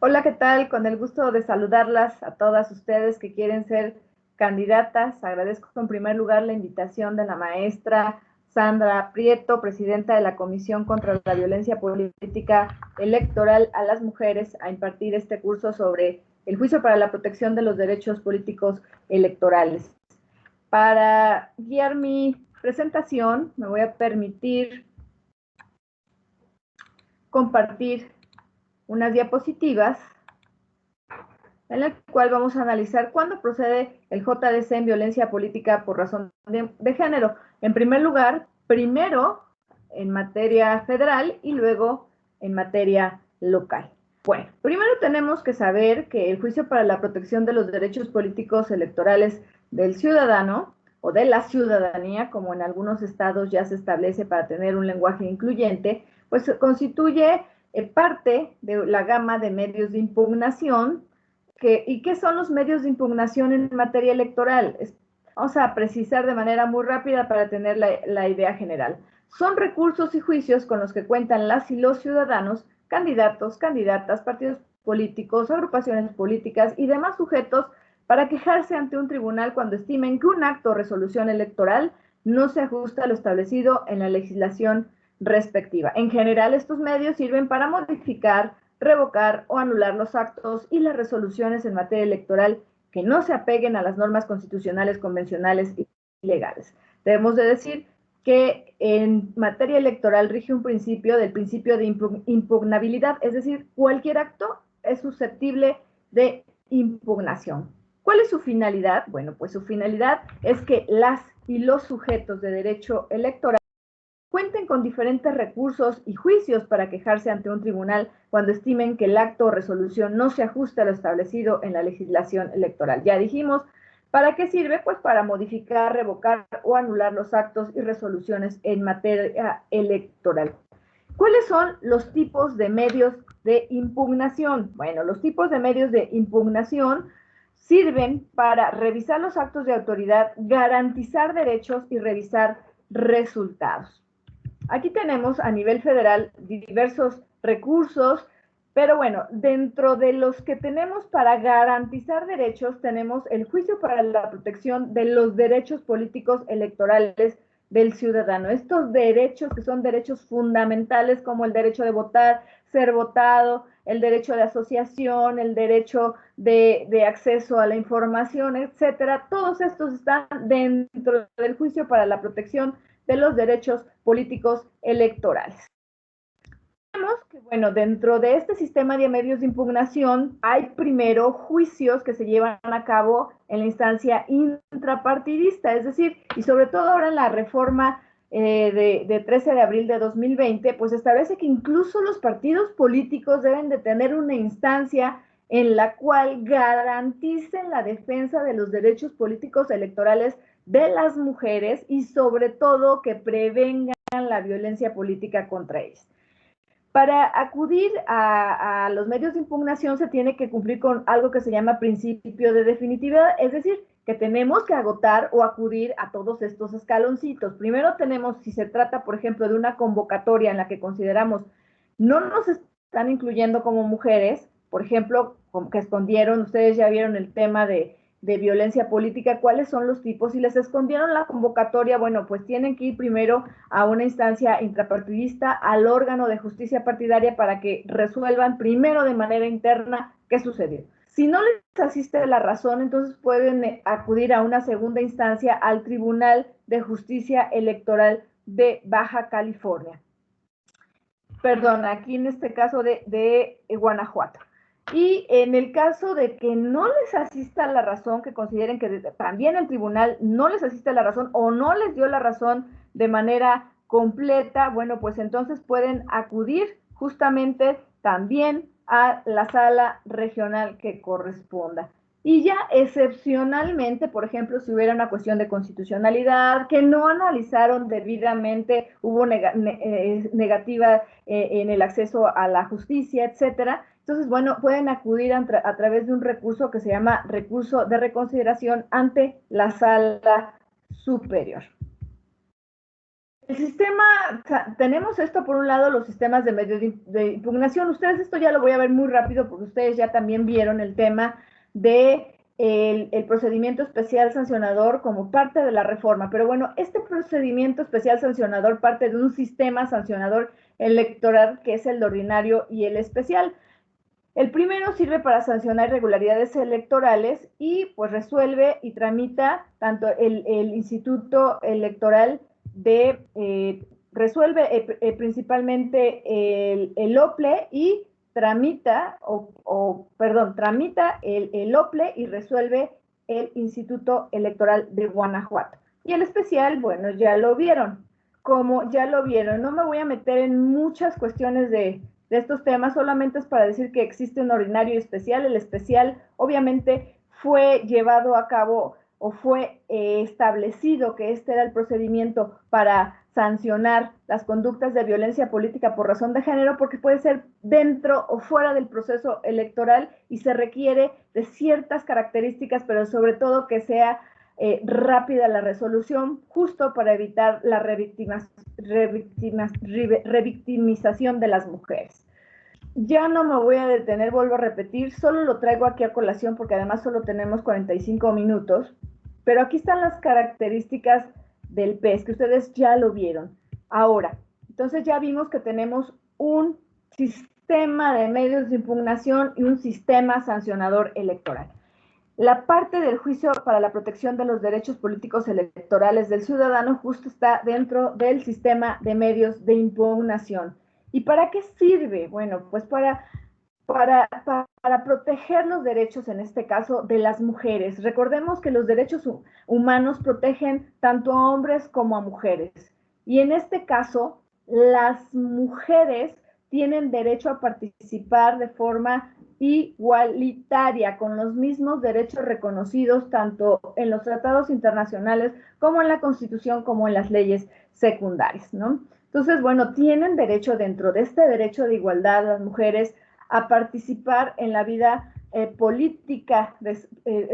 Hola, ¿qué tal? Con el gusto de saludarlas a todas ustedes que quieren ser candidatas. Agradezco en primer lugar la invitación de la maestra Sandra Prieto, presidenta de la Comisión contra la Violencia Política Electoral a las Mujeres, a impartir este curso sobre el juicio para la protección de los derechos políticos electorales. Para guiar mi presentación, me voy a permitir compartir unas diapositivas en el cual vamos a analizar cuándo procede el JDC en violencia política por razón de género. En primer lugar, primero en materia federal y luego en materia local. Bueno, primero tenemos que saber que el juicio para la protección de los derechos políticos electorales del ciudadano o de la ciudadanía, como en algunos estados ya se establece para tener un lenguaje incluyente, pues constituye parte de la gama de medios de impugnación. ¿Y qué son los medios de impugnación en materia electoral? Vamos a precisar de manera muy rápida para tener la idea general. Son recursos y juicios con los que cuentan las y los ciudadanos, candidatos, candidatas, partidos políticos, agrupaciones políticas y demás sujetos para quejarse ante un tribunal cuando estimen que un acto o resolución electoral no se ajusta a lo establecido en la legislación respectiva. En general, estos medios sirven para modificar, revocar o anular los actos y las resoluciones en materia electoral que no se apeguen a las normas constitucionales, convencionales y legales. Debemos de decir que en materia electoral rige un principio del principio de impugnabilidad, es decir, cualquier acto es susceptible de impugnación. ¿Cuál es su finalidad? Bueno, pues su finalidad es que las y los sujetos de derecho electoral cuenten con diferentes recursos y juicios para quejarse ante un tribunal cuando estimen que el acto o resolución no se ajusta a lo establecido en la legislación electoral. Ya dijimos, ¿para qué sirve? Pues para modificar, revocar o anular los actos y resoluciones en materia electoral. ¿Cuáles son los tipos de medios de impugnación? Bueno, los tipos de medios de impugnación sirven para revisar los actos de autoridad, garantizar derechos y revisar resultados. Aquí tenemos a nivel federal diversos recursos, pero bueno, dentro de los que tenemos para garantizar derechos, tenemos el juicio para la protección de los derechos políticos electorales del ciudadano. Estos derechos que son derechos fundamentales como el derecho de votar, ser votado, el derecho de asociación, el derecho de acceso a la información, etcétera. Todos estos están dentro del juicio para la protección de los derechos políticos electorales. Vemos que, bueno, dentro de este sistema de medios de impugnación hay primero juicios que se llevan a cabo en la instancia intrapartidista, es decir, y sobre todo ahora en la reforma de 13 de abril de 2020, pues establece que incluso los partidos políticos deben de tener una instancia en la cual garanticen la defensa de los derechos políticos electorales de las mujeres y sobre todo que prevengan la violencia política contra ellas. Para acudir a los medios de impugnación se tiene que cumplir con algo que se llama principio de definitividad, es decir, que tenemos que agotar o acudir a todos estos escaloncitos. Primero tenemos, si se trata, por ejemplo, de una convocatoria en la que consideramos no nos están incluyendo como mujeres, por ejemplo, como que escondieron, ustedes ya vieron el tema de violencia política, cuáles son los tipos, si les escondieron la convocatoria, bueno, pues tienen que ir primero a una instancia intrapartidista, al órgano de justicia partidaria para que resuelvan primero de manera interna qué sucedió. Si no les asiste la razón, entonces pueden acudir a una segunda instancia al Tribunal de Justicia Electoral de Baja California. Perdón, aquí en este caso de Guanajuato. Y en el caso de que no les asista la razón, que consideren que también el tribunal no les asiste la razón o no les dio la razón de manera completa, bueno, pues entonces pueden acudir justamente también a la sala regional que corresponda. Y ya excepcionalmente, por ejemplo, si hubiera una cuestión de constitucionalidad que no analizaron debidamente, hubo negativa en el acceso a la justicia, etcétera. Entonces, bueno, pueden acudir a través de un recurso que se llama recurso de reconsideración ante la sala superior. sistema, tenemos esto por un lado, los sistemas de medios de impugnación. Ustedes esto ya lo voy a ver muy rápido porque ustedes ya también vieron el tema de el procedimiento especial sancionador como parte de la reforma. Pero bueno, este procedimiento especial sancionador parte de un sistema sancionador electoral que es el ordinario y el especial. El primero sirve para sancionar irregularidades electorales y pues resuelve y tramita tanto el Instituto Electoral resuelve principalmente el OPLE y tramita, tramita el OPLE y resuelve el Instituto Electoral de Guanajuato. Y el especial, bueno, ya lo vieron. Como ya lo vieron, no me voy a meter en muchas cuestiones de estos temas, solamente es para decir que existe un ordinario y especial. El especial obviamente fue llevado a cabo o fue establecido que este era el procedimiento para sancionar las conductas de violencia política por razón de género, porque puede ser dentro o fuera del proceso electoral y se requiere de ciertas características, pero sobre todo que sea rápida la resolución, justo para evitar la revictimización de las mujeres. Ya no me voy a detener, vuelvo a repetir, solo lo traigo aquí a colación porque además solo tenemos 45 minutos, pero aquí están las características del PES, que ustedes ya lo vieron. Ahora, entonces ya vimos que tenemos un sistema de medios de impugnación y un sistema sancionador electoral. La parte del juicio para la protección de los derechos políticos electorales del ciudadano justo está dentro del sistema de medios de impugnación. ¿Y para qué sirve? Bueno, pues para proteger los derechos, en este caso, de las mujeres. Recordemos que los derechos humanos protegen tanto a hombres como a mujeres. Y en este caso, las mujeres tienen derecho a participar de forma igualitaria, con los mismos derechos reconocidos tanto en los tratados internacionales como en la Constitución, como en las leyes secundarias, ¿no? Entonces, bueno, tienen derecho dentro de este derecho de igualdad las mujeres a participar en la vida política, es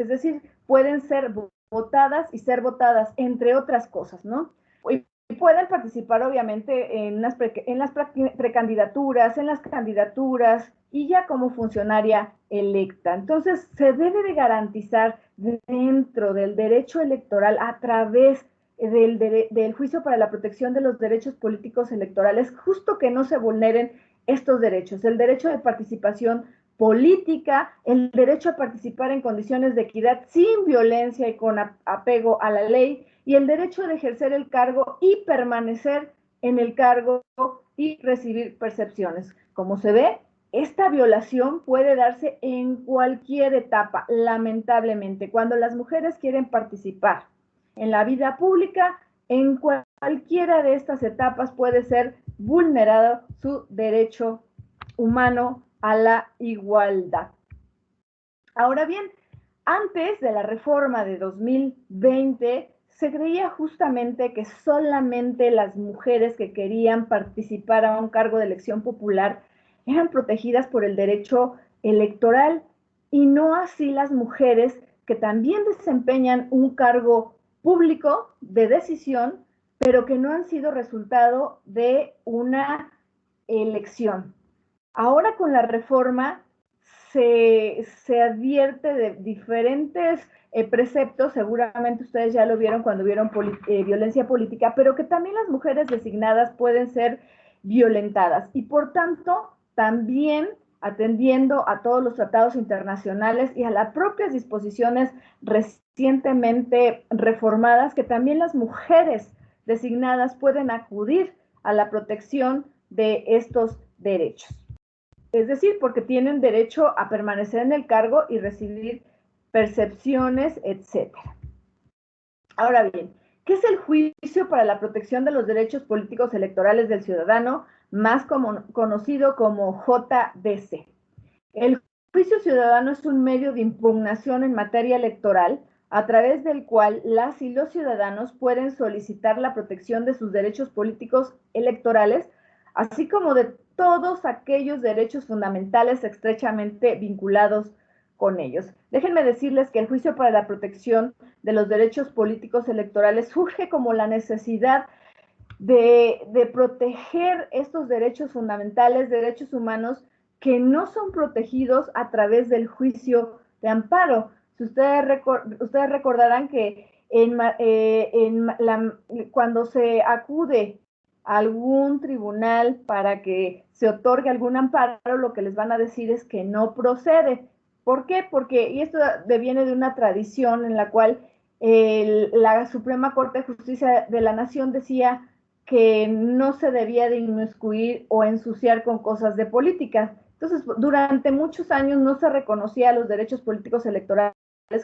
decir, pueden ser votadas y ser votadas, entre otras cosas, ¿no? Y pueden participar, obviamente, en las precandidaturas, en las candidaturas y ya como funcionaria electa. Entonces, se debe de garantizar dentro del derecho electoral a través del juicio para la protección de los derechos políticos electorales, justo que no se vulneren estos derechos, el derecho de participación política, el derecho a participar en condiciones de equidad sin violencia y con apego a la ley, y el derecho de ejercer el cargo y permanecer en el cargo y recibir percepciones. Como se ve, esta violación puede darse en cualquier etapa, lamentablemente. Cuando las mujeres quieren participar en la vida pública, en cualquiera de estas etapas puede ser vulnerado su derecho humano a la igualdad. Ahora bien, antes de la reforma de 2020, se creía justamente que solamente las mujeres que querían participar a un cargo de elección popular eran protegidas por el derecho electoral y no así las mujeres que también desempeñan un cargo público de decisión, pero que no han sido resultado de una elección. Ahora con la reforma se advierte de diferentes preceptos, seguramente ustedes ya lo vieron cuando vieron violencia política, pero que también las mujeres designadas pueden ser violentadas y por tanto también atendiendo a todos los tratados internacionales y a las propias disposiciones recientemente reformadas, que también las mujeres designadas pueden acudir a la protección de estos derechos. Es decir, porque tienen derecho a permanecer en el cargo y recibir percepciones, etc. Ahora bien, ¿qué es el juicio para la protección de los derechos políticos electorales del ciudadano, más conocido como JDC? El juicio ciudadano es un medio de impugnación en materia electoral a través del cual las y los ciudadanos pueden solicitar la protección de sus derechos políticos electorales, así como de todos aquellos derechos fundamentales estrechamente vinculados con ellos. Déjenme decirles que el juicio para la protección de los derechos políticos electorales surge como la necesidad de proteger estos derechos fundamentales, derechos humanos, que no son protegidos a través del juicio de amparo. Si ustedes recordarán que cuando se acude a algún tribunal para que se otorgue algún amparo, lo que les van a decir es que no procede. ¿Por qué? Porque, y esto deviene de una tradición en la cual la Suprema Corte de Justicia de la Nación decía que no se debía de inmiscuir o ensuciar con cosas de política. Entonces, durante muchos años no se reconocía los derechos políticos electorales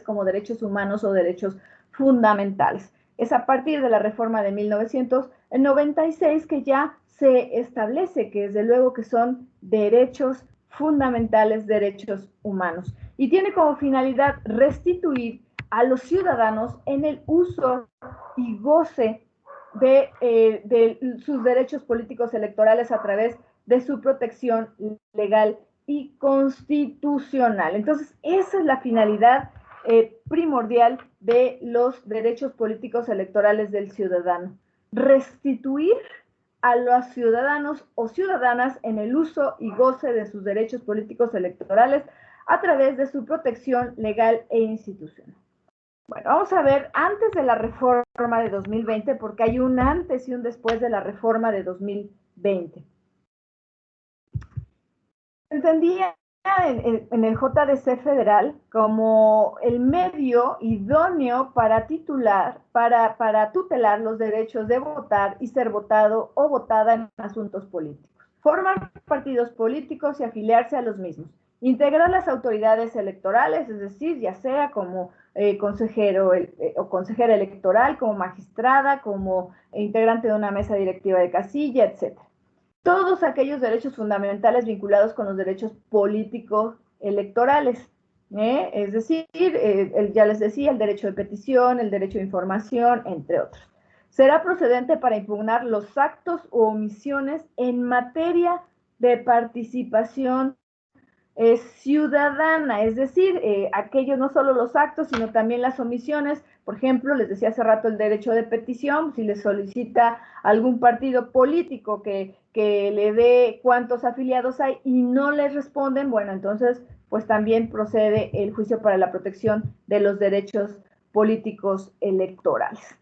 como derechos humanos o derechos fundamentales. Es a partir de la reforma de 1996 que ya se establece que desde luego que son derechos fundamentales, derechos humanos. Y tiene como finalidad restituir a los ciudadanos en el uso y goce de sus derechos políticos electorales a través de su protección legal y constitucional. Entonces, esa es la finalidad primordial de los derechos políticos electorales del ciudadano. Restituir a los ciudadanos o ciudadanas en el uso y goce de sus derechos políticos electorales a través de su protección legal e institucional. Bueno, vamos a ver antes de la reforma de 2020, porque hay un antes y un después de la reforma de 2020. Entendía en el JDC federal como el medio idóneo para tutelar los derechos de votar y ser votado o votada en asuntos políticos, formar partidos políticos y afiliarse a los mismos, integrar las autoridades electorales, es decir, ya sea como consejero o consejera electoral, como magistrada, como integrante de una mesa directiva de casilla, etcétera. Todos aquellos derechos fundamentales vinculados con los derechos políticos electorales, es decir, ya les decía, el derecho de petición, el derecho de información, entre otros. Será procedente para impugnar los actos u omisiones en materia de participación ciudadana, es decir, aquellos no solo los actos, sino también las omisiones. Por ejemplo, les decía hace rato el derecho de petición, si les solicita algún partido político que le dé cuántos afiliados hay y no les responden, bueno, entonces pues también procede el juicio para la protección de los derechos políticos electorales.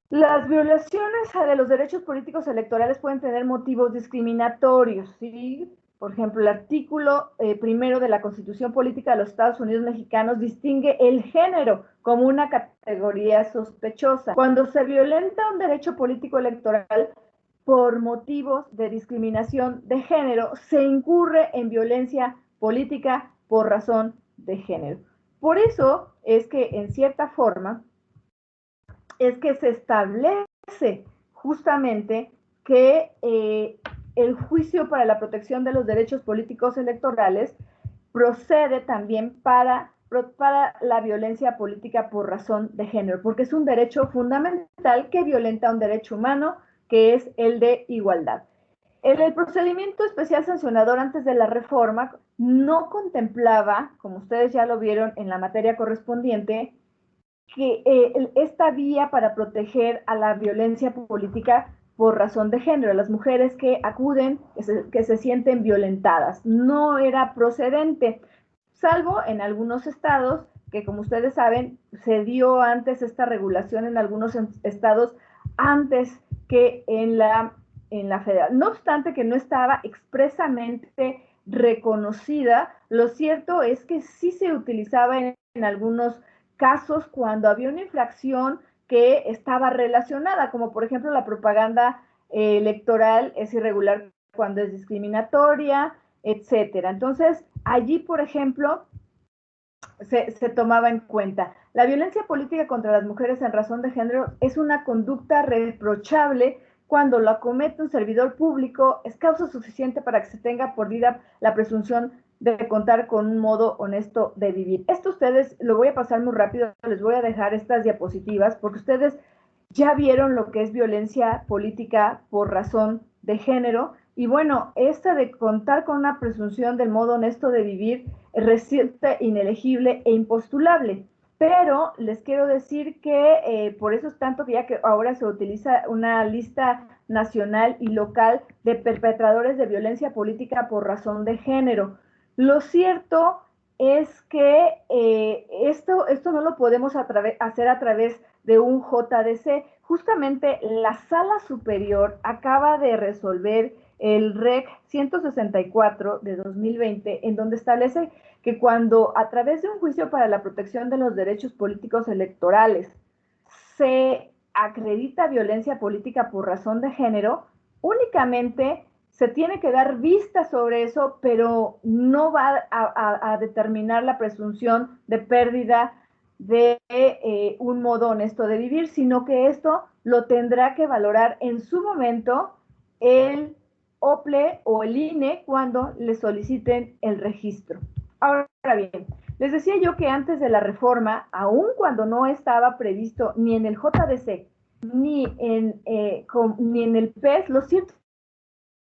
Las violaciones de los derechos políticos electorales pueden tener motivos discriminatorios, ¿sí? Por ejemplo, el artículo primero de la Constitución Política de los Estados Unidos Mexicanos distingue el género como una categoría sospechosa. Cuando se violenta un derecho político electoral por motivos de discriminación de género, se incurre en violencia política por razón de género. Por eso es que, en cierta forma, es que se establece justamente que el juicio para la protección de los derechos políticos electorales procede también para la violencia política por razón de género, porque es un derecho fundamental que violenta un derecho humano, que es el de igualdad. El procedimiento especial sancionador antes de la reforma no contemplaba, como ustedes ya lo vieron en la materia correspondiente, que esta vía para proteger a la violencia política por razón de género, las mujeres que acuden, que se sienten violentadas. No era procedente, salvo en algunos estados, que como ustedes saben, se dio antes esta regulación en algunos estados antes que en la federal. No obstante que no estaba expresamente reconocida, lo cierto es que sí se utilizaba en algunos casos cuando había una infracción que estaba relacionada, como por ejemplo la propaganda electoral es irregular cuando es discriminatoria, etcétera. Entonces, allí, por ejemplo, se tomaba en cuenta. La violencia política contra las mujeres en razón de género es una conducta reprochable cuando la comete un servidor público, es causa suficiente para que se tenga por vida la presunción de contar con un modo honesto de vivir. Esto ustedes, lo voy a pasar muy rápido, les voy a dejar estas diapositivas porque ustedes ya vieron lo que es violencia política por razón de género y bueno, esta de contar con una presunción del modo honesto de vivir resulta inelegible e impostulable. pero les quiero decir que por eso es tanto que ya que ahora se utiliza una lista nacional y local de perpetradores de violencia política por razón de género. Lo cierto es que esto no lo podemos hacer a través de un JDC. Justamente la Sala Superior acaba de resolver el REC 164 de 2020, en donde establece que cuando a través de un juicio para la protección de los derechos políticos electorales se acredita violencia política por razón de género, únicamente se tiene que dar vista sobre eso, pero no va a determinar la presunción de pérdida de un modo honesto de vivir, sino que esto lo tendrá que valorar en su momento el OPLE o el INE cuando le soliciten el registro. Ahora bien, les decía yo que antes de la reforma, aun cuando no estaba previsto ni en el JDC ni en el PES, lo cierto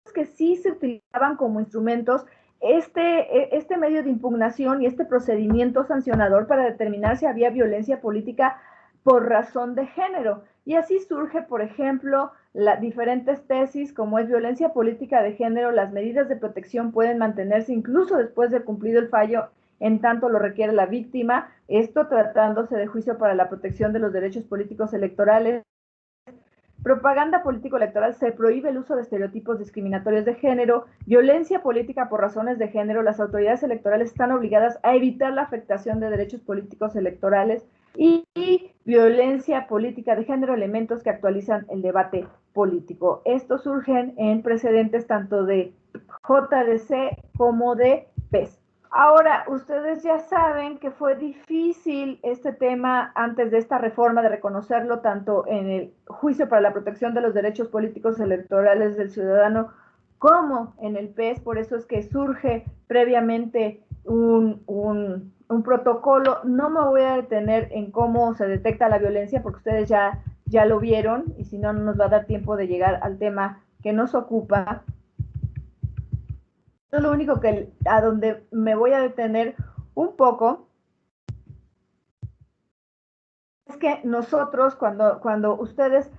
es que sí se utilizaban como instrumentos este medio de impugnación y este procedimiento sancionador para determinar si había violencia política por razón de género. Y así surge, por ejemplo, diferentes tesis como es violencia política de género, las medidas de protección pueden mantenerse incluso después de cumplido el fallo en tanto lo requiere la víctima, esto tratándose de juicio para la protección de los derechos políticos electorales. Propaganda político-electoral, se prohíbe el uso de estereotipos discriminatorios de género, violencia política por razones de género, las autoridades electorales están obligadas a evitar la afectación de derechos políticos electorales y violencia política de género, elementos que actualizan el debate político. Estos surgen en precedentes tanto de JDC como de PES. Ahora, ustedes ya saben que fue difícil este tema antes de esta reforma de reconocerlo tanto en el juicio para la protección de los derechos políticos electorales del ciudadano como en el PES, por eso es que surge previamente un protocolo. No me voy a detener en cómo se detecta la violencia porque ustedes ya lo vieron y si no, no nos va a dar tiempo de llegar al tema que nos ocupa. Lo único que a donde me voy a detener un poco es que nosotros cuando ustedes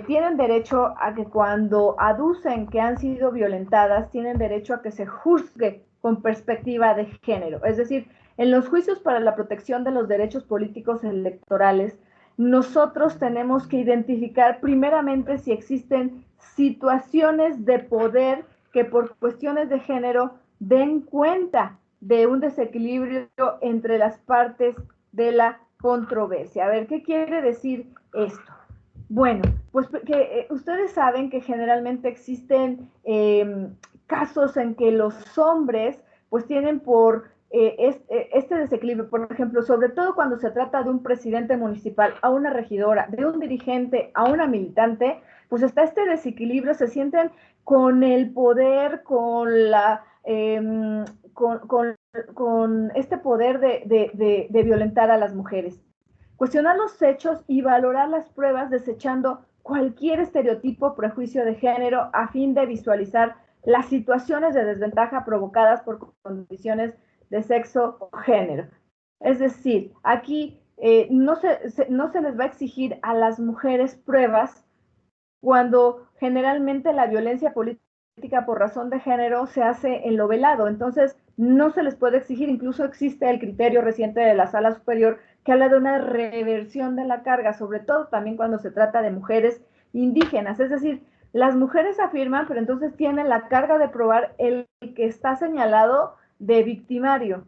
tienen derecho a que cuando aducen que han sido violentadas, tienen derecho a que se juzgue con perspectiva de género. Es decir, en los juicios para la protección de los derechos políticos electorales, nosotros tenemos que identificar primeramente si existen situaciones de poder que por cuestiones de género den cuenta de un desequilibrio entre las partes de la controversia. A ver, ¿qué quiere decir esto? Bueno, pues que ustedes saben que generalmente existen casos en que los hombres pues tienen por este desequilibrio, por ejemplo, sobre todo cuando se trata de un presidente municipal, a una regidora, de un dirigente, a una militante, pues está este desequilibrio, se sienten con el poder, con la con este poder de violentar a las mujeres. Cuestionar los hechos y valorar las pruebas desechando cualquier estereotipo o prejuicio de género a fin de visualizar las situaciones de desventaja provocadas por condiciones de sexo o género. Es decir, aquí no se les va a exigir a las mujeres pruebas cuando generalmente la violencia política por razón de género se hace en lo velado. Entonces, no se les puede exigir, incluso existe el criterio reciente de la Sala Superior que habla de una reversión de la carga, sobre todo también cuando se trata de mujeres indígenas. Es decir, las mujeres afirman, pero entonces tienen la carga de probar el que está señalado de victimario.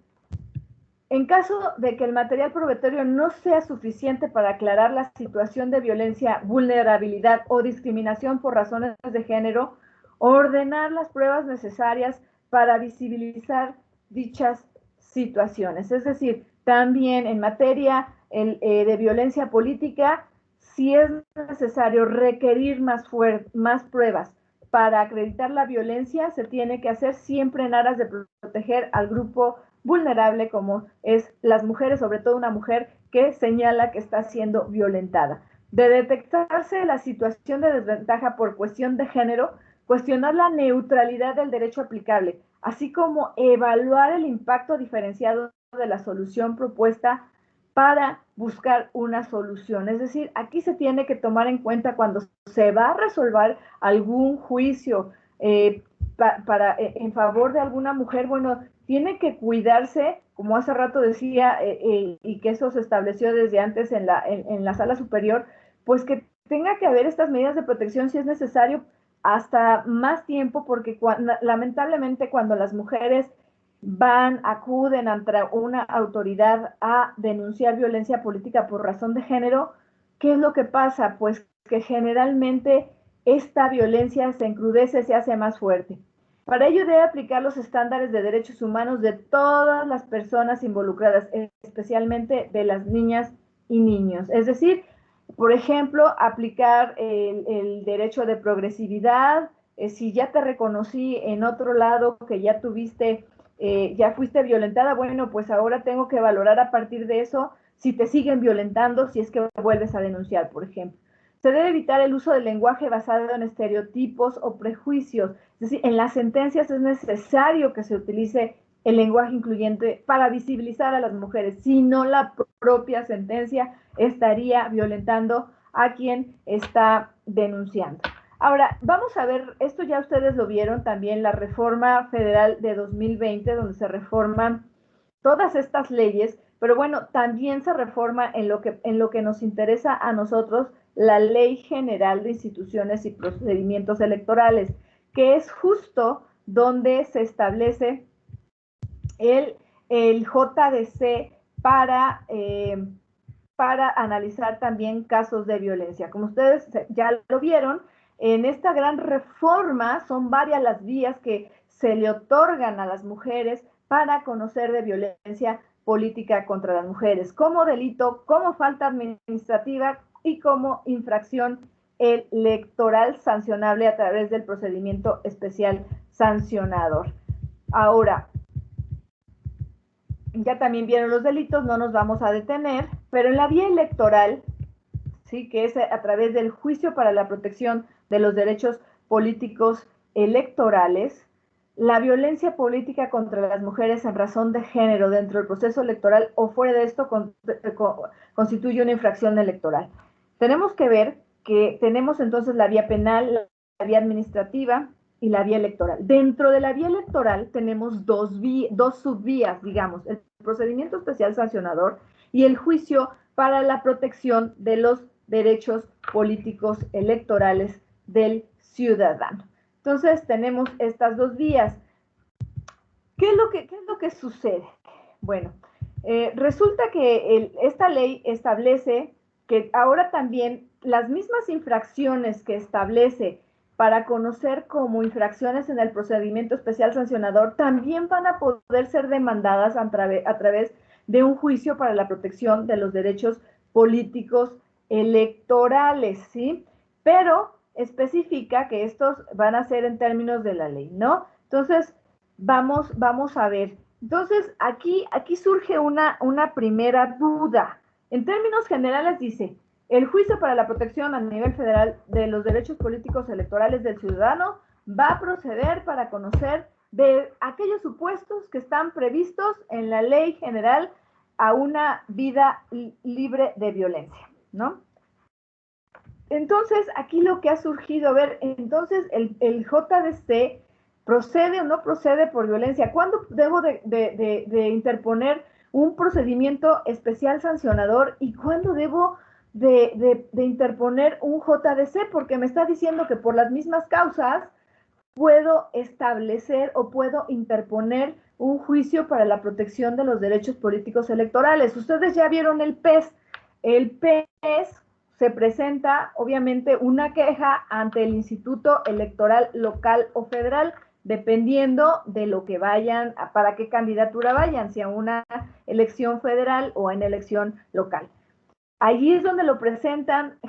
En caso de que el material probatorio no sea suficiente para aclarar la situación de violencia, vulnerabilidad o discriminación por razones de género, ordenar las pruebas necesarias para visibilizar dichas situaciones. Es decir, también en materia de violencia política, si es necesario requerir más pruebas para acreditar la violencia, se tiene que hacer siempre en aras de proteger al grupo vulnerable como es las mujeres, sobre todo una mujer que señala que está siendo violentada. De detectarse la situación de desventaja por cuestión de género, cuestionar la neutralidad del derecho aplicable, así como evaluar el impacto diferenciado de la solución propuesta para buscar una solución. Es decir, aquí se tiene que tomar en cuenta cuando se va a resolver algún juicio en favor de alguna mujer, bueno, tiene que cuidarse, como hace rato decía, y que eso se estableció desde antes en la sala superior, pues que tenga que haber estas medidas de protección si es necesario hasta más tiempo, porque lamentablemente cuando las mujeres acuden ante una autoridad a denunciar violencia política por razón de género, ¿qué es lo que pasa? Pues que generalmente esta violencia se encrudece, se hace más fuerte. Para ello debe aplicar los estándares de derechos humanos de todas las personas involucradas, especialmente de las niñas y niños. Es decir, por ejemplo, aplicar el derecho de progresividad. Si ya te reconocí en otro lado que ya tuviste, ya fuiste violentada, bueno, pues ahora tengo que valorar a partir de eso si te siguen violentando, si es que vuelves a denunciar, por ejemplo. Se debe evitar el uso del lenguaje basado en estereotipos o prejuicios. Es decir, en las sentencias es necesario que se utilice el lenguaje incluyente para visibilizar a las mujeres, si no la propia sentencia estaría violentando a quien está denunciando. Ahora, vamos a ver, esto ya ustedes lo vieron también, la reforma federal de 2020, donde se reforman todas estas leyes, pero bueno, también se reforma en lo que nos interesa a nosotros, la Ley General de Instituciones y Procedimientos Electorales, que es justo donde se establece el JDC para analizar también casos de violencia. Como ustedes ya lo vieron, en esta gran reforma son varias las vías que se le otorgan a las mujeres para conocer de violencia política contra las mujeres, como delito, como falta administrativa y como infracción electoral sancionable a través del procedimiento especial sancionador. Ahora, ya también vieron los delitos, no nos vamos a detener, pero en la vía electoral, sí, que es a través del juicio para la protección de los derechos políticos electorales, la violencia política contra las mujeres en razón de género dentro del proceso electoral o fuera de esto constituye una infracción electoral. Tenemos que ver que tenemos entonces la vía penal, la vía administrativa y la vía electoral. Dentro de la vía electoral tenemos dos subvías, digamos, el procedimiento especial sancionador y el juicio para la protección de los derechos políticos electorales del ciudadano. Entonces tenemos estas dos vías. ¿Qué es lo que sucede? Bueno, resulta que esta ley establece que ahora también las mismas infracciones que establece para conocer como infracciones en el procedimiento especial sancionador también van a poder ser demandadas a través de un juicio para la protección de los derechos políticos electorales, ¿sí? Pero especifica que estos van a ser en términos de la ley, ¿no? Entonces, vamos a ver. Entonces, aquí surge una primera duda. En términos generales dice, el juicio para la protección a nivel federal de los derechos políticos electorales del ciudadano va a proceder para conocer de aquellos supuestos que están previstos en la Ley General a una vida libre de violencia, ¿no? Entonces, aquí lo que ha surgido, a ver, entonces el JDC procede o no procede por violencia. ¿Cuándo debo de interponer un procedimiento especial sancionador y cuándo debo de interponer un JDC? Porque me está diciendo que por las mismas causas puedo establecer o puedo interponer un juicio para la protección de los derechos políticos electorales. Ustedes ya vieron el PES. El PES se presenta, obviamente, una queja ante el Instituto Electoral local o federal, dependiendo de lo que vayan, para qué candidatura vayan, si a una elección federal o en elección local. Allí es donde lo presentan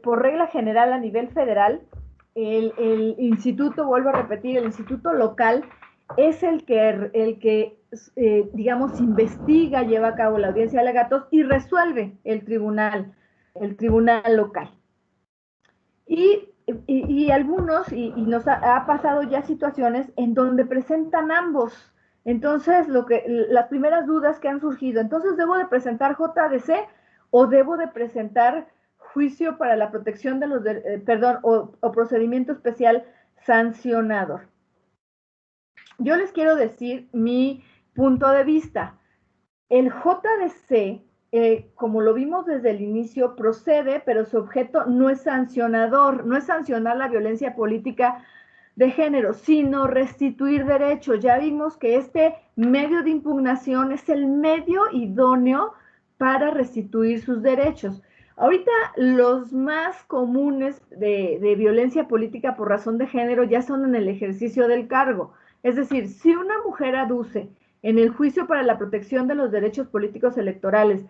por regla general a nivel federal. El instituto, vuelvo a repetir, el instituto local es el que digamos, investiga, lleva a cabo la audiencia de alegatos y resuelve el tribunal local. Y algunos, y nos ha pasado ya situaciones en donde presentan ambos. Entonces, las primeras dudas que han surgido, entonces, ¿debo de presentar JDC o debo de presentar juicio para la protección de los, perdón, o procedimiento especial sancionador? Yo les quiero decir mi punto de vista. El JDC, como lo vimos desde el inicio, procede, pero su objeto no es sancionador, no es sancionar la violencia política de género, sino restituir derechos. Ya vimos que este medio de impugnación es el medio idóneo para restituir sus derechos. Ahorita los más comunes de violencia política por razón de género ya son en el ejercicio del cargo. Es decir, si una mujer aduce en el juicio para la protección de los derechos políticos electorales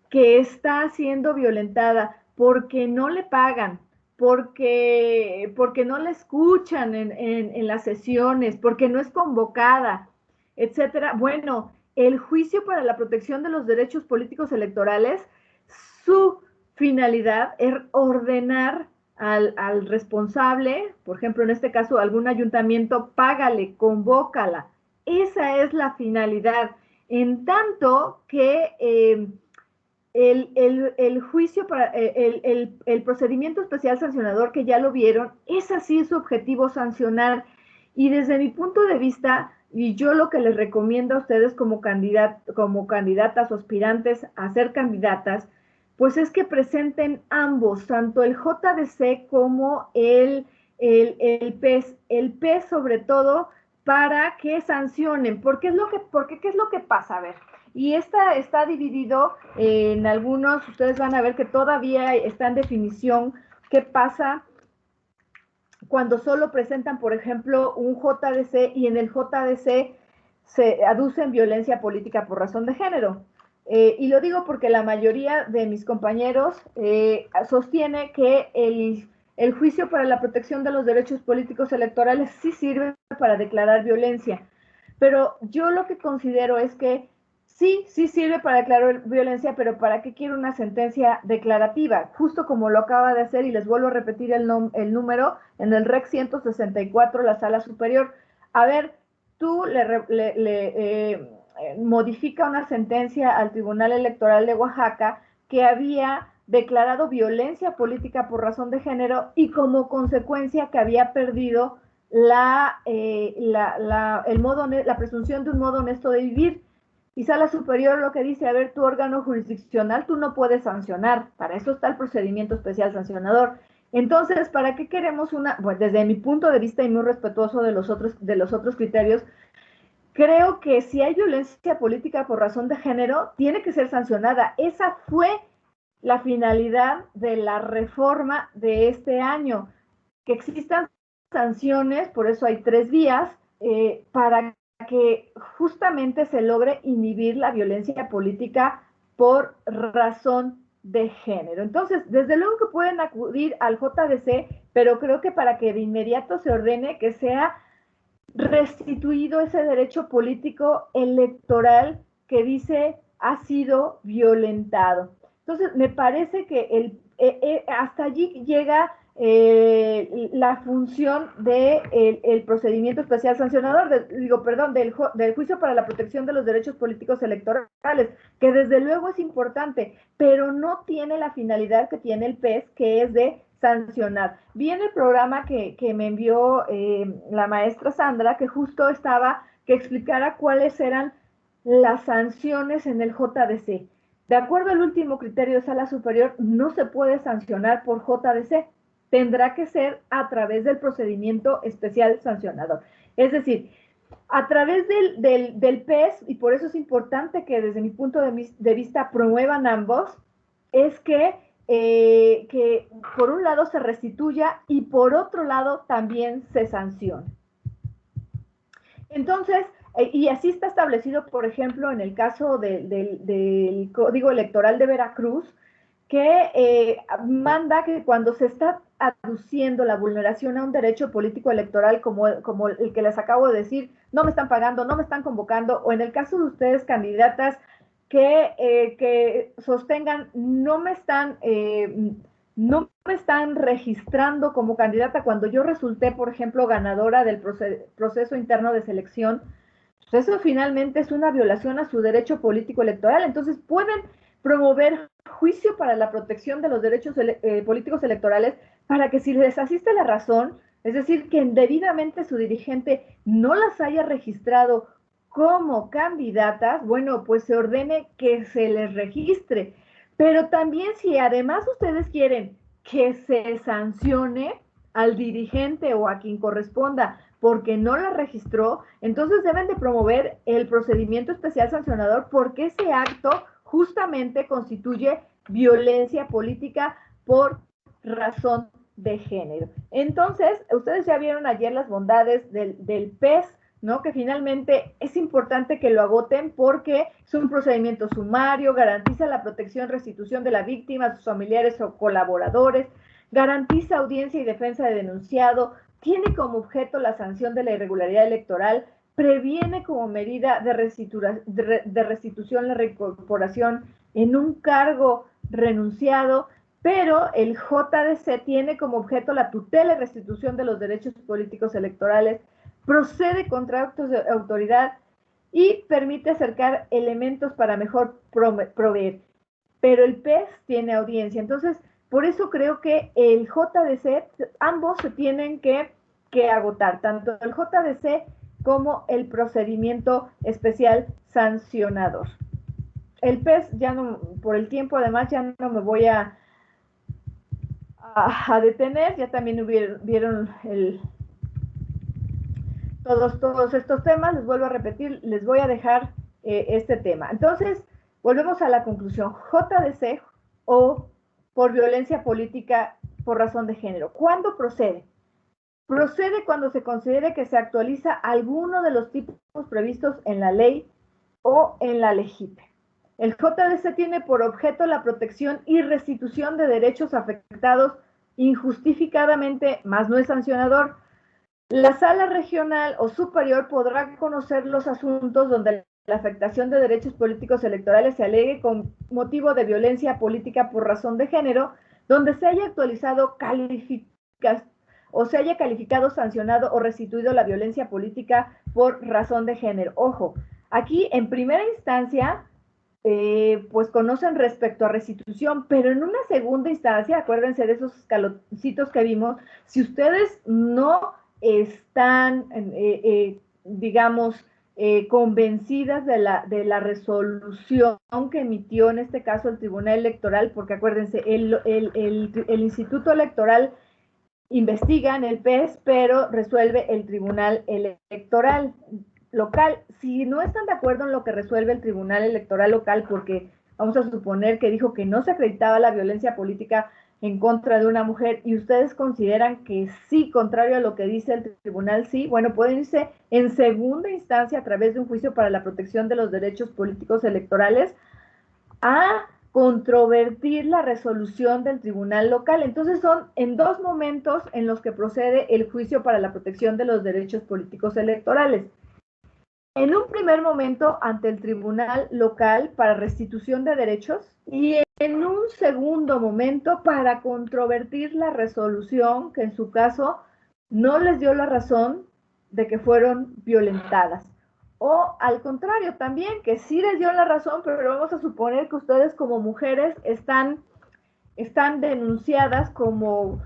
que está siendo violentada porque no le pagan, porque no la escuchan en las sesiones, porque no es convocada, etcétera. Bueno, el juicio para la protección de los derechos políticos electorales, su finalidad es ordenar al responsable, por ejemplo, en este caso, algún ayuntamiento, págale, convócala. Esa es la finalidad. En tanto que el juicio para el procedimiento especial sancionador, que ya lo vieron, es así su objetivo, sancionar. Y desde mi punto de vista, y yo lo que les recomiendo a ustedes como candidatas o aspirantes a ser candidatas, pues es que presenten ambos, tanto el JDC como el PES. El PES sobre todo para que sancionen. ¿Qué es lo que pasa? A ver, y esta está dividido en algunos, ustedes van a ver que todavía está en definición qué pasa cuando solo presentan, por ejemplo, un JDC y en el JDC se aducen violencia política por razón de género. Y lo digo porque la mayoría de mis compañeros sostiene que el juicio para la protección de los derechos políticos electorales sí sirve para declarar violencia. Pero yo lo que considero es que sí sirve para declarar violencia, pero ¿para qué quiero una sentencia declarativa? Justo como lo acaba de hacer, y les vuelvo a repetir el número, en el REC 164, la Sala Superior. A ver, tú modifica una sentencia al Tribunal Electoral de Oaxaca que había declarado violencia política por razón de género y como consecuencia que había perdido la presunción de un modo honesto de vivir. Y Sala Superior lo que dice, a ver, tu órgano jurisdiccional, tú no puedes sancionar, para eso está el procedimiento especial sancionador. Entonces, ¿para qué queremos una? Pues desde mi punto de vista y muy respetuoso de los otros criterios, creo que si hay violencia política por razón de género, tiene que ser sancionada. Esa fue la finalidad de la reforma de este año, que existan sanciones, por eso hay 3 vías, para que justamente se logre inhibir la violencia política por razón de género. Entonces, desde luego que pueden acudir al JDC, pero creo que para que de inmediato se ordene que sea restituido ese derecho político electoral que dice ha sido violentado. Entonces, me parece que hasta allí llega la función del procedimiento especial sancionador, del juicio para la protección de los derechos políticos electorales, que desde luego es importante, pero no tiene la finalidad que tiene el PES, que es de sancionar. Vi en el programa que me envió la maestra Sandra, que justo que explicara cuáles eran las sanciones en el JDC. De acuerdo al último criterio de Sala Superior, no se puede sancionar por JDC, tendrá que ser a través del procedimiento especial sancionador. Es decir, a través del PES, y por eso es importante que desde mi punto de vista promuevan ambos, es que por un lado se restituya y por otro lado también se sancione. Entonces, y así está establecido, por ejemplo, en el caso del Código Electoral de Veracruz, que manda que cuando se está aduciendo la vulneración a un derecho político electoral como el que les acabo de decir, no me están pagando, no me están convocando, o en el caso de ustedes, candidatas, que sostengan, no me están registrando como candidata cuando yo resulté, por ejemplo, ganadora del proceso interno de selección, Pues eso finalmente es una violación a su derecho político electoral. Entonces pueden promover juicio para la protección de los derechos políticos electorales para que si les asiste la razón, es decir, que indebidamente su dirigente no las haya registrado como candidatas, bueno, pues se ordene que se les registre. Pero también si además ustedes quieren que se sancione al dirigente o a quien corresponda porque no la registró, entonces deben de promover el procedimiento especial sancionador porque ese acto justamente constituye violencia política por razón de género. Entonces, ustedes ya vieron ayer las bondades del PES, ¿no? Que finalmente es importante que lo agoten porque es un procedimiento sumario, garantiza la protección, restitución de la víctima, sus familiares o colaboradores, garantiza audiencia y defensa de denunciado, tiene como objeto la sanción de la irregularidad electoral, previene como medida de restitución la reincorporación en un cargo renunciado, pero el JDC tiene como objeto la tutela y restitución de los derechos políticos electorales, procede contra actos de autoridad y permite acercar elementos para mejor proveer. Pero el PES tiene audiencia. Entonces, por eso creo que el JDC, ambos se tienen que agotar, tanto el JDC como el procedimiento especial sancionador. El PES ya no, por el tiempo además ya no me voy a detener, ya también vieron todos estos temas, les vuelvo a repetir, les voy a dejar este tema. Entonces, volvemos a la conclusión, JDC o por violencia política por razón de género. ¿Cuándo procede? Procede cuando se considere que se actualiza alguno de los tipos previstos en la ley o en la LEGIPE. El JDC tiene por objeto la protección y restitución de derechos afectados injustificadamente, más no es sancionador. La sala regional o superior podrá conocer los asuntos donde la afectación de derechos políticos electorales se alegue con motivo de violencia política por razón de género, donde se haya actualizado, o se haya calificado, sancionado o restituido la violencia política por razón de género. Ojo, aquí en primera instancia, pues conocen respecto a restitución, pero en una segunda instancia, acuérdense de esos escaloncitos que vimos, si ustedes no están, digamos, convencidas de la resolución que emitió en este caso el Tribunal Electoral, porque acuérdense, el Instituto Electoral investiga en el PES, pero resuelve el Tribunal Electoral local. Si no están de acuerdo en lo que resuelve el Tribunal Electoral local, porque vamos a suponer que dijo que no se acreditaba la violencia política en contra de una mujer y ustedes consideran que sí, contrario a lo que dice el tribunal, sí, bueno, pueden irse en segunda instancia a través de un juicio para la protección de los derechos políticos electorales a controvertir la resolución del tribunal local. Entonces son en dos momentos en los que procede el juicio para la protección de los derechos políticos electorales. En un primer momento ante el tribunal local para restitución de derechos y en un segundo momento para controvertir la resolución que en su caso no les dio la razón de que fueron violentadas. O al contrario también, que sí les dio la razón, pero vamos a suponer que ustedes como mujeres están denunciadas como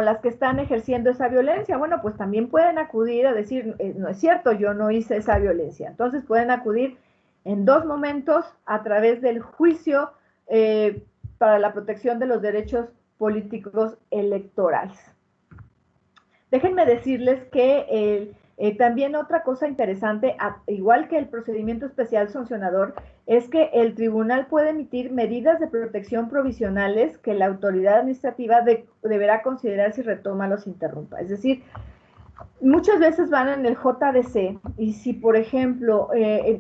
las que están ejerciendo esa violencia. Bueno, pues también pueden acudir a decir, no es cierto, yo no hice esa violencia. Entonces pueden acudir en dos momentos a través del juicio para la protección de los derechos políticos electorales. Déjenme decirles que también otra cosa interesante, igual que el procedimiento especial sancionador, es que el tribunal puede emitir medidas de protección provisionales que la autoridad administrativa deberá considerar si retoma o los interrumpa. Es decir, muchas veces van en el JDC y si, por ejemplo,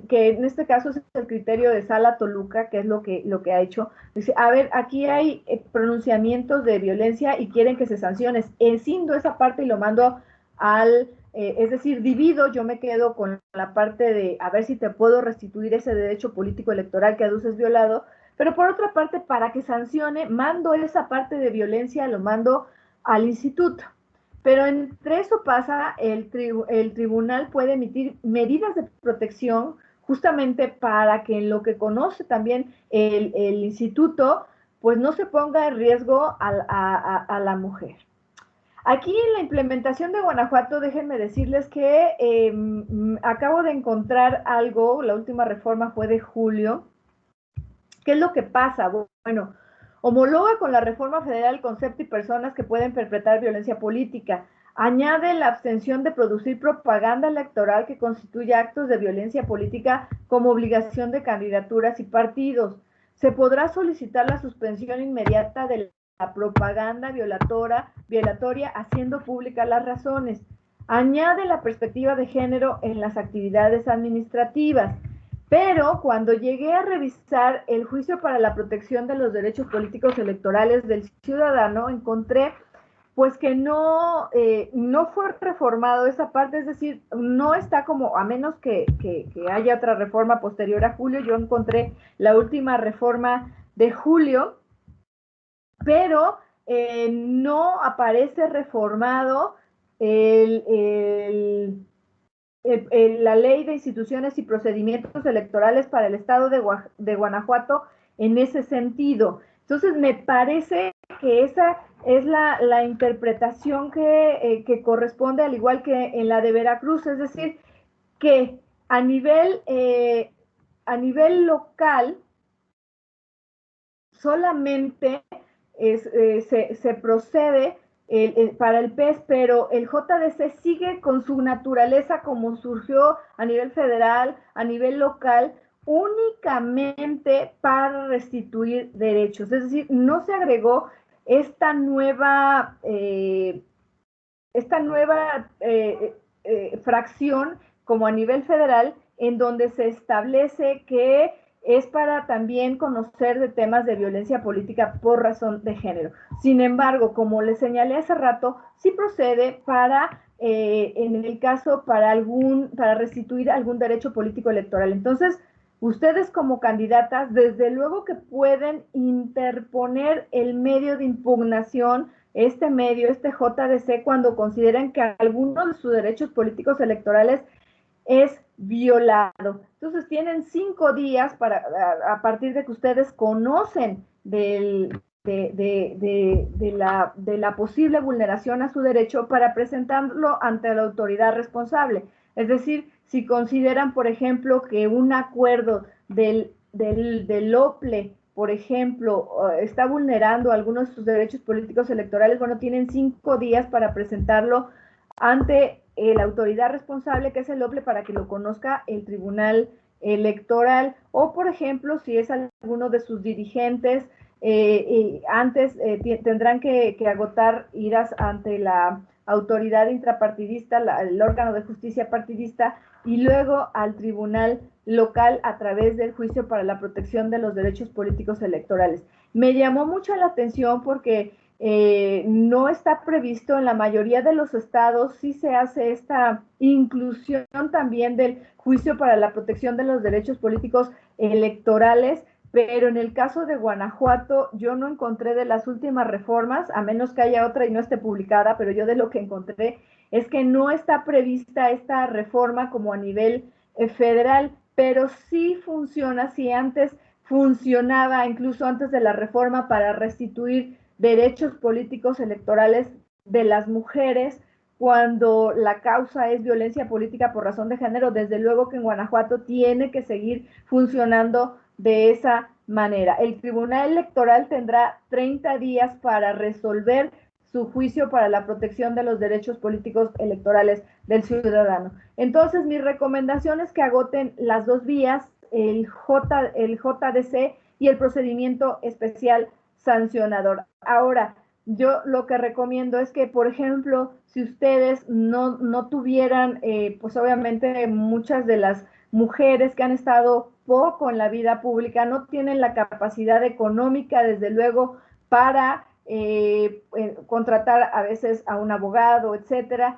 que en este caso es el criterio de Sala Toluca, que es lo que ha hecho, dice, a ver, aquí hay pronunciamientos de violencia y quieren que se sancione. Escindo esa parte y lo mando es decir, divido, yo me quedo con la parte de a ver si te puedo restituir ese derecho político electoral que aduces violado, pero por otra parte, para que sancione, mando esa parte de violencia, lo mando al instituto. Pero entre eso pasa, el tribunal puede emitir medidas de protección justamente para que en lo que conoce también el instituto, pues no se ponga en riesgo a la mujer. Aquí en la implementación de Guanajuato, déjenme decirles que acabo de encontrar algo, la última reforma fue de julio. ¿Qué es lo que pasa? Bueno, homologa con la reforma federal el concepto y personas que pueden perpetrar violencia política. Añade la abstención de producir propaganda electoral que constituya actos de violencia política como obligación de candidaturas y partidos. Se podrá solicitar la suspensión inmediata de la propaganda violatoria haciendo públicas las razones. Añade la perspectiva de género en las actividades administrativas. Pero cuando llegué a revisar el juicio para la protección de los derechos políticos electorales del ciudadano, encontré pues que no fue reformado esa parte, es decir, no está como, a menos que haya otra reforma posterior a julio, yo encontré la última reforma de julio, pero no aparece reformado el la ley de instituciones y procedimientos electorales para el estado de Guanajuato en ese sentido. Entonces, me parece que esa es la interpretación que corresponde, al igual que en la de Veracruz, es decir, que a nivel local solamente se procede para el pez, pero el JDC sigue con su naturaleza como surgió a nivel federal, a nivel local, únicamente para restituir derechos. Es decir, no se agregó esta nueva, fracción como a nivel federal, en donde se establece que es para también conocer de temas de violencia política por razón de género. Sin embargo, como les señalé hace rato, sí procede para, en el caso, para restituir algún derecho político electoral. Entonces, ustedes como candidatas, desde luego que pueden interponer el medio de impugnación, este JDC, cuando consideran que alguno de sus derechos políticos electorales es violado. Entonces tienen 5 días a partir de que ustedes conocen de la posible vulneración a su derecho, para presentarlo ante la autoridad responsable. Es decir, si consideran, por ejemplo, que un acuerdo del OPLE, por ejemplo, está vulnerando algunos de sus derechos políticos electorales, bueno, tienen 5 días para presentarlo ante la autoridad responsable, que es el OPLE, para que lo conozca el Tribunal Electoral, o por ejemplo, si es alguno de sus dirigentes, antes tendrán que agotar iras ante la autoridad intrapartidista, el órgano de justicia partidista, y luego al tribunal local a través del juicio para la protección de los derechos políticos electorales. Me llamó mucho la atención porque no está previsto en la mayoría de los estados. Sí se hace esta inclusión también del juicio para la protección de los derechos políticos electorales, pero en el caso de Guanajuato yo no encontré de las últimas reformas, a menos que haya otra y no esté publicada, pero yo de lo que encontré es que no está prevista esta reforma como a nivel federal, pero sí funciona, si antes funcionaba, incluso antes de la reforma, para restituir derechos políticos electorales de las mujeres cuando la causa es violencia política por razón de género. Desde luego que en Guanajuato tiene que seguir funcionando de esa manera. El Tribunal Electoral tendrá 30 días para resolver su juicio para la protección de los derechos políticos electorales del ciudadano. Entonces, mi recomendación es que agoten las dos vías, el JDC y el procedimiento especial sancionador. Ahora, yo lo que recomiendo es que, por ejemplo, si ustedes no tuvieran, pues obviamente muchas de las mujeres que han estado poco en la vida pública no tienen la capacidad económica, desde luego, para contratar a veces a un abogado, etcétera.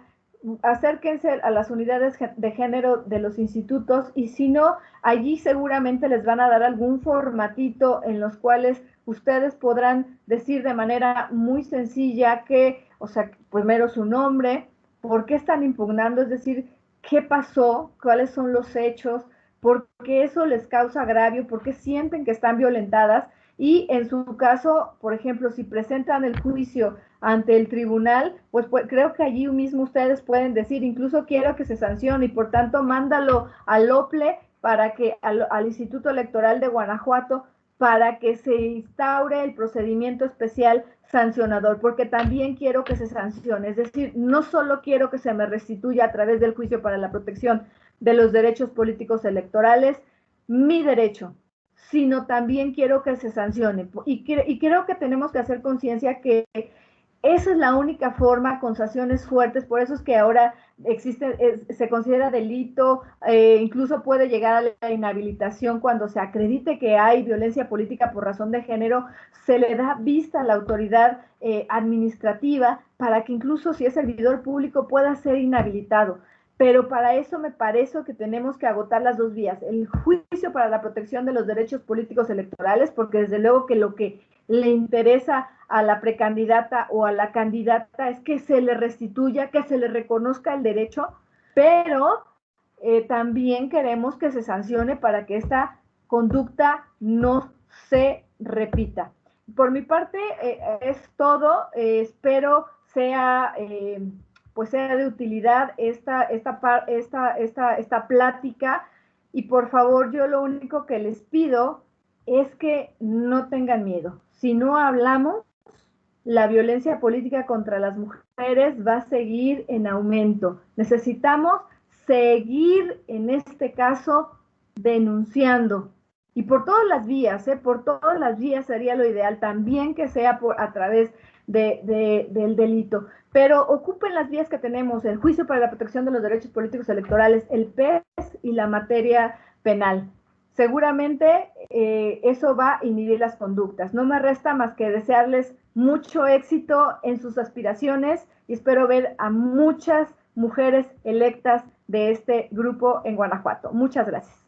Acérquense a las unidades de género de los institutos, y si no, allí seguramente les van a dar algún formatito en los cuales ustedes podrán decir de manera muy sencilla que, o sea, primero su nombre, por qué están impugnando, es decir, qué pasó, cuáles son los hechos, por qué eso les causa agravio, por qué sienten que están violentadas y en su caso, por ejemplo, si presentan el juicio ante el tribunal, pues creo que allí mismo ustedes pueden decir, incluso quiero que se sancione y por tanto mándalo al OPLE para que al Instituto Electoral de Guanajuato para que se instaure el procedimiento especial sancionador, porque también quiero que se sancione, es decir, no solo quiero que se me restituya a través del juicio para la protección de los derechos políticos electorales, mi derecho, sino también quiero que se sancione. Y creo que tenemos que hacer conciencia que esa es la única forma con sanciones fuertes, por eso es que ahora existe, se considera delito, incluso puede llegar a la inhabilitación cuando se acredite que hay violencia política por razón de género, se le da vista a la autoridad administrativa para que incluso si es servidor público pueda ser inhabilitado. Pero para eso me parece que tenemos que agotar las dos vías, el juicio para la protección de los derechos políticos electorales, porque desde luego que lo que le interesa a la precandidata o a la candidata es que se le restituya, que se le reconozca el derecho, pero también queremos que se sancione para que esta conducta no se repita. Por mi parte es todo, espero sea pues sea de utilidad esta plática y por favor yo lo único que les pido es que no tengan miedo. Si no hablamos, la violencia política contra las mujeres va a seguir en aumento. Necesitamos seguir, en este caso, denunciando. Y por todas las vías, por todas las vías sería lo ideal, también que sea a través del delito. Pero ocupen las vías que tenemos, el juicio para la protección de los derechos políticos electorales, el PES y la materia penal. Seguramente eso va a inhibir las conductas. No me resta más que desearles mucho éxito en sus aspiraciones y espero ver a muchas mujeres electas de este grupo en Guanajuato. Muchas gracias.